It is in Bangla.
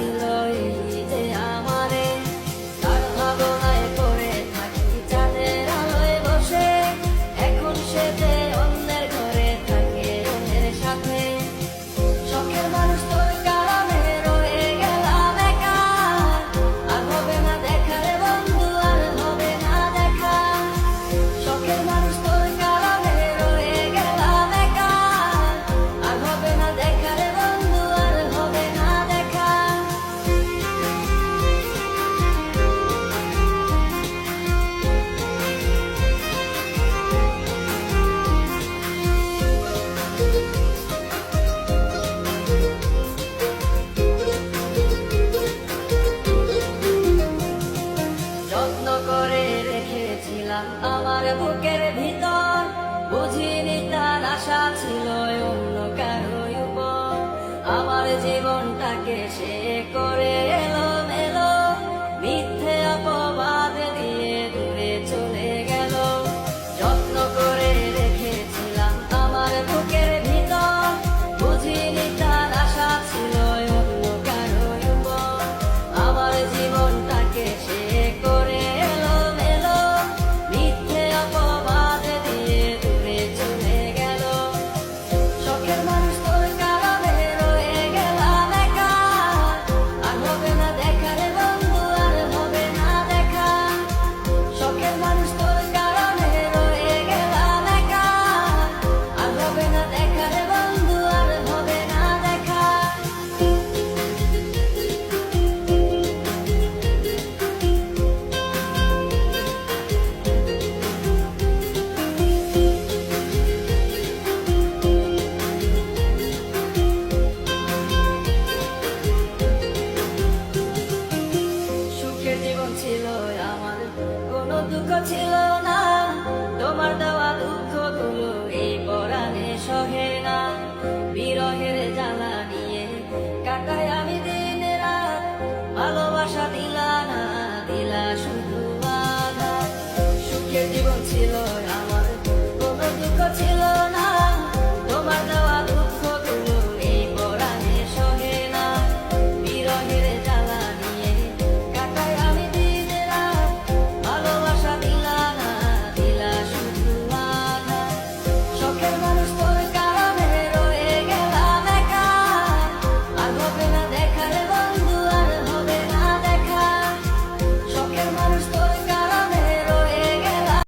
ছিল এই যে আমারে, তার ভাবনায় পড়ে থাকি চাঁদের আলোয় বসে। এখন সে যে অন্যের ঘরে থাকে অন্যের সাথে। শখের মানুষ তোর কারণে রয়ে গেলাম একা, আর হবে না দেখা রে বন্ধু, আর হবে না দেখা। শখের মানুষ তোর কারণে রয়ে গেলাম একা, আর হবে না দেখা রে বন্ধু, আর হবে না দেখা। যত্ন করে রেখেছিলাম আমার বুকের ভিতর, বুঝিনি তার আশা ছিল অন্য কারো উপর। আমার জীবনটাকে সে করে